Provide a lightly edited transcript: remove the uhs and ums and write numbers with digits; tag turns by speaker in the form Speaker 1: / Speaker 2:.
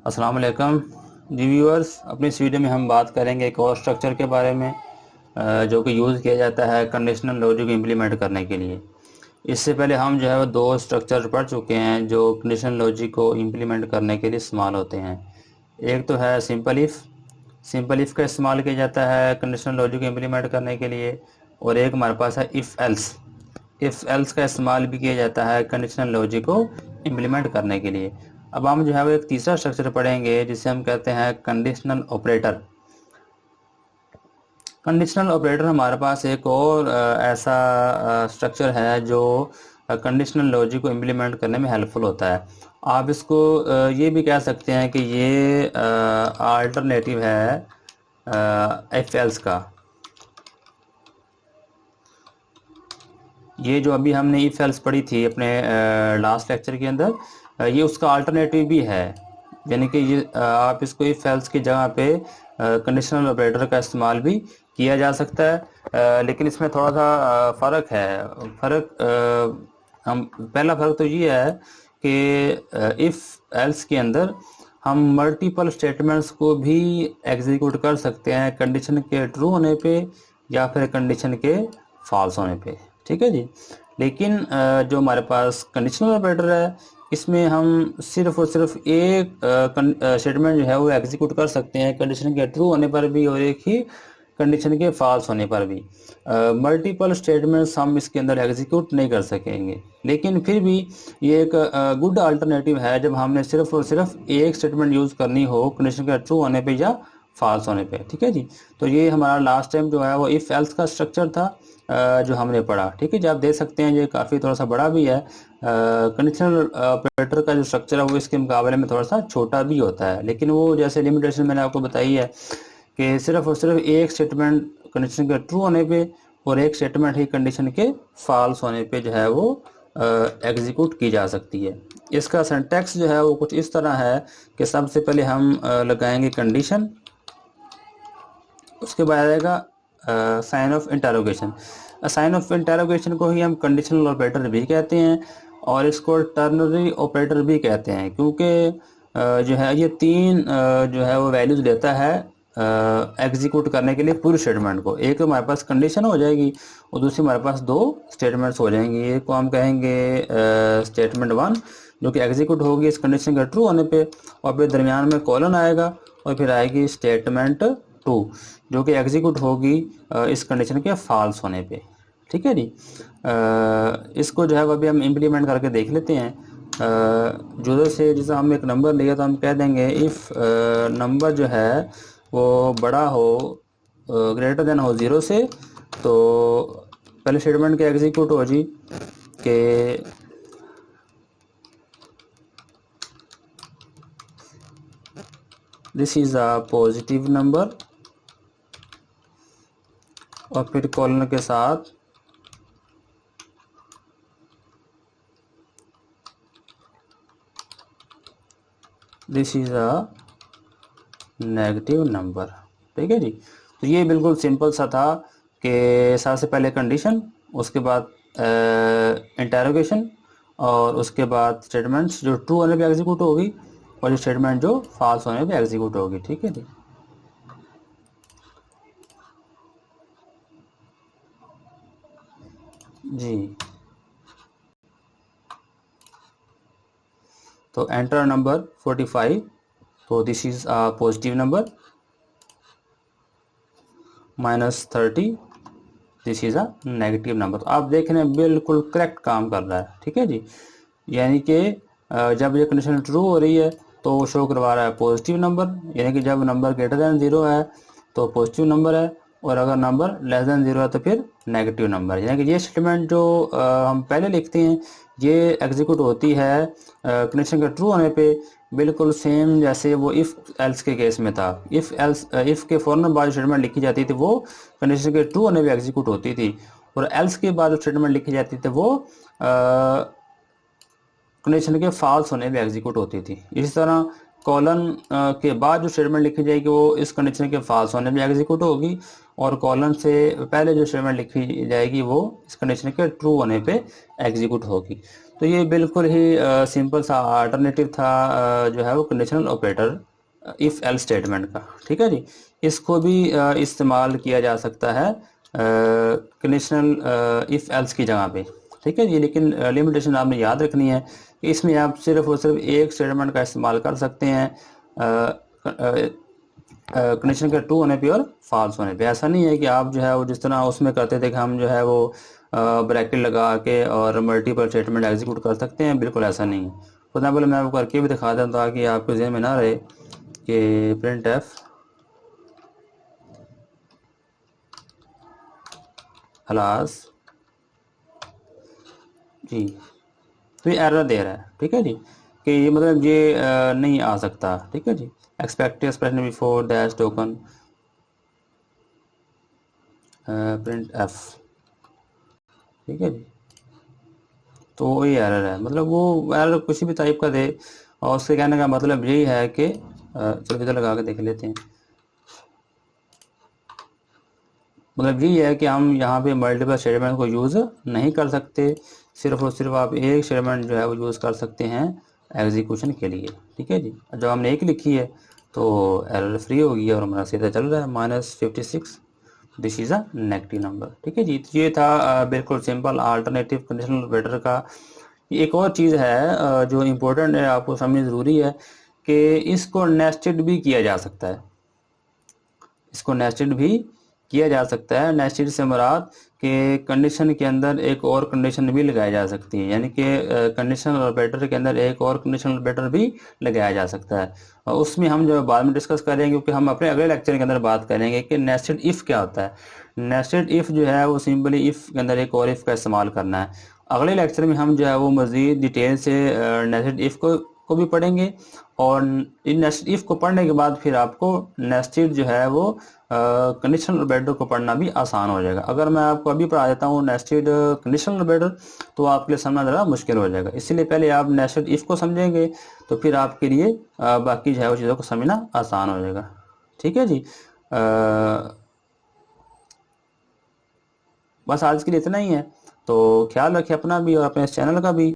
Speaker 1: अस्सलाम वालेकुम जी व्यूअर्स। अपनी इस वीडियो में हम बात करेंगे एक और स्ट्रक्चर के बारे में जो कि यूज़ किया जाता है कंडीशनल लॉजिक इम्प्लीमेंट करने के लिए। इससे पहले हम जो है वो दो स्ट्रक्चर पढ़ चुके हैं जो कंडीशनल लॉजिक को इम्प्लीमेंट करने के लिए इस्तेमाल होते हैं। एक तो है सिंपल इफ़ का इस्तेमाल किया जाता है कंडीशनल लॉजिक को इम्प्लीमेंट करने के लिए, और एक हमारे पास है इफ़ एल्स का इस्तेमाल भी किया जाता है कंडीशनल लॉजिक को इम्प्लीमेंट करने के लिए। अब हम जो है वो एक तीसरा स्ट्रक्चर पढ़ेंगे जिसे हम कहते हैं कंडीशनल ऑपरेटर। कंडीशनल ऑपरेटर हमारे पास एक और ऐसा स्ट्रक्चर है जो कंडीशनल लॉजिक को इम्प्लीमेंट करने में हेल्पफुल होता है। आप इसको ये भी कह सकते हैं कि ये अल्टरनेटिव है इफ एल्स का। ये जो अभी हमने इफ एल्स पढ़ी थी अपने लास्ट लेक्चर के अंदर, ये उसका अल्टरनेटिव भी है। यानी कि ये आप इसको इफ एल्स की जगह पे कंडीशनल ऑपरेटर का इस्तेमाल भी किया जा सकता है, लेकिन इसमें थोड़ा सा फ़र्क है। हम पहला फ़र्क तो ये है कि इफ़ एल्स के अंदर हम मल्टीपल स्टेटमेंट्स को भी एग्जीक्यूट कर सकते हैं कंडीशन के ट्रू होने पे या फिर कंडीशन के फॉल्स होने पे। ठीक है जी। लेकिन जो हमारे पास कंडीशनल ऑपरेटर है, इसमें हम सिर्फ और सिर्फ एक स्टेटमेंट जो है वो एग्जीक्यूट कर सकते हैं कंडीशन के ट्रू होने पर भी और एक ही कंडीशन के फॉल्स होने पर भी। मल्टीपल स्टेटमेंट्स हम इसके अंदर एग्जीक्यूट नहीं कर सकेंगे, लेकिन फिर भी ये एक गुड अल्टरनेटिव है जब हमने सिर्फ और सिर्फ एक स्टेटमेंट यूज़ करनी हो कंडीशन के ट्रू होने पे या फॉल्स होने पे। ठीक है जी। तो ये हमारा लास्ट टाइम जो है वो इफ़ एल्स का स्ट्रक्चर था जो हमने पढ़ा। ठीक है जी। आप देख सकते हैं ये काफ़ी थोड़ा सा बड़ा भी है। कंडीशनल ऑपरेटर का जो स्ट्रक्चर है वो इसके मुकाबले में थोड़ा सा छोटा भी होता है, लेकिन वो जैसे लिमिटेशन मैंने आपको बताई है कि सिर्फ और सिर्फ एक स्टेटमेंट कंडीशन के ट्रू होने पे और एक स्टेटमेंट ही कंडीशन के फॉल्स होने पे जो है वो एग्जीक्यूट की जा सकती है। इसका सिंटैक्स जो है वो कुछ इस तरह है कि सबसे पहले हम लगाएंगे कंडीशन, उसके बाद आएगा sign of interrogation. Sign of interrogation को ही हम कंडीशनल ऑपरेटर भी कहते हैं और इसको टर्नरी ऑपरेटर भी कहते हैं, क्योंकि जो है ये तीन जो है वो वैल्यूज लेता है एग्जीक्यूट करने के लिए पूरी स्टेटमेंट को। एक हमारे पास कंडीशन हो जाएगी और दूसरी हमारे पास दो स्टेटमेंट्स हो जाएंगी। एक को हम कहेंगे स्टेटमेंट 1 जो कि एग्जीक्यूट होगी इस कंडीशन के ट्रू होने पे, और फिर दरमियान में कॉलन आएगा और फिर आएगी स्टेटमेंट 2 जो कि एग्जीक्यूट होगी इस कंडीशन के फॉल्स होने पे। ठीक है जी। इसको जो है अभी हम इम्प्लीमेंट करके देख लेते हैं। जो से जैसे हम एक नंबर लिया तो हम कह देंगे इफ़ नंबर जो है वो बड़ा हो ग्रेटर देन हो 0 से, तो पहले स्टेटमेंट के एग्जीक्यूट हो जी कि this is a positive number, और फिर कॉलन के साथ this is a negative number. ठीक है जी। तो ये बिल्कुल सिंपल सा था कि सबसे पहले कंडीशन, उसके बाद इंटरोगेशन, और उसके बाद स्टेटमेंट्स जो ट्रू होने पे एग्जीक्यूट होगी और जो स्टेटमेंट जो फॉल्स होने पे एग्जीक्यूट होगी। ठीक है जी। जी। तो एंटर नंबर 45, तो this is a positive number, -30 this is a negative number. तो आप देख रहे हैं बिल्कुल करेक्ट काम कर रहा है। ठीक है जी। यानी कि जब ये कंडीशन ट्रू हो रही है तो वो शो करवा रहा है पॉजिटिव नंबर, यानी कि जब नंबर ग्रेटर देन 0 है तो पॉजिटिव नंबर है, और अगर नंबर लेस देन 0 है तो फिर नेगेटिव नंबर। यानी कि ये स्टेटमेंट जो हम पहले लिखते हैं ये एग्जीक्यूट होती है कंडीशन के ट्रू होने पे, बिल्कुल सेम जैसे वो इफ़ एल्स के केस में था। इफ़ के फ़ौरन बाद स्टेटमेंट लिखी जाती थी वो कंडीशन के ट्रू होने पे एग्जीक्यूट होती थी, और एल्स के बाद स्टेटमेंट लिखी जाती थी वो कंडीशन के फॉल्स होने पे एग्जीक्यूट होती थी। इसी तरह कॉलन के बाद जो स्टेटमेंट लिखी जाएगी वो इस कंडीशन के फॉल्स होने में एग्जीक्यूट होगी, और कॉलन से पहले जो स्टेटमेंट लिखी जाएगी वो इस कंडीशन के ट्रू होने पे एग्जीक्यूट होगी। तो ये बिल्कुल ही सिंपल सा अल्टरनेटिव था जो है वो conditional operator if else statement का। ठीक है जी, इसको भी इस्तेमाल किया जा सकता है कंडीशनल इफ़ एल्स की जगह पे। ठीक है जी, लेकिन लिमिटेशन आपने याद रखनी है कि इसमें आप सिर्फ और सिर्फ एक स्टेटमेंट का इस्तेमाल कर सकते हैं कंडीशन के ट्रू होने पे और फॉल्स होने पे। ऐसा नहीं है कि आप जो है वो जिस तरह उसमें करते थे कि हम जो है वो ब्रैकेट लगा के और मल्टीपल स्टेटमेंट एग्जीक्यूट कर सकते हैं, बिल्कुल ऐसा नहीं है। फॉर एग्जाम्पल मैं आपको करके भी दिखा देता हूँ ताकि आपके ज़हन में ना रहे कि प्रिंट एफ क्लास जी, तो ये एरर दे रहा है। ठीक है जी, कि ये मतलब ये नहीं आ सकता। ठीक है जी, expected expression before दैश token print F. ठीक है जी, तो ये एरर है, मतलब वो एरर किसी भी टाइप का दे, और उसके कहने का मतलब यही है कि चलो इधर लगा के देख लेते हैं। मतलब यही है कि हम यहाँ पे मल्टीपल स्टेटमेंट को यूज़ नहीं कर सकते, सिर्फ और सिर्फ आप एक स्टेटमेंट जो है वो यूज़ कर सकते हैं एग्जीक्यूशन के लिए। ठीक है जी, जब हमने एक लिखी है तो एरर फ्री होगी और हमारा सीधा चल रहा है -56, this is a negative number. ठीक है जी, तो ये था बिल्कुल सिंपल अल्टरनेटिव कंडीशनल ऑपरेटर का। एक और चीज़ है जो इम्पोर्टेंट है, आपको समझनी ज़रूरी है कि इसको नेस्टेड भी किया जा सकता है। इसको नेस्टेड भी किया जा सकता है। नेस्टेड से मुराद कि कंडीशन के अंदर एक और कंडीशन भी लगाई जा सकती है, यानी कि कंडीशनल ऑपरेटर के अंदर एक और कंडीशनल ऑपरेटर भी लगाया जा सकता है। और उसमें हम जो बाद में डिस्कस करेंगे, क्योंकि हम अपने अगले लेक्चर के अंदर बात करेंगे कि नेस्टेड इफ़ क्या होता है। नेस्टेड इफ़ जो है वो सिंपली इफ़ के अंदर एक और इफ़ का इस्तेमाल करना है। अगले लेक्चर में हम जो है वो मज़ीद डिटेल से नेस्टेड इफ़ को भी पढ़ेंगे, और इन नेस्टेड इफ़ को पढ़ने के बाद फिर आपको नेस्टेड जो है वो कंडीशनल ऑपरेटर को पढ़ना भी आसान हो जाएगा। अगर मैं आपको अभी पढ़ा देता हूँ नेस्टेड कंडीशनल ऑपरेटर तो आपके लिए समझना ज़रा मुश्किल हो जाएगा, इसीलिए पहले आप नेस्टेड इफ़ को समझेंगे तो फिर आपके लिए बाकी जो है वो चीज़ों को समझना आसान हो जाएगा। ठीक है जी, बस आज के लिए इतना ही है। तो ख्याल रखिए अपना भी और अपने इस चैनल का भी।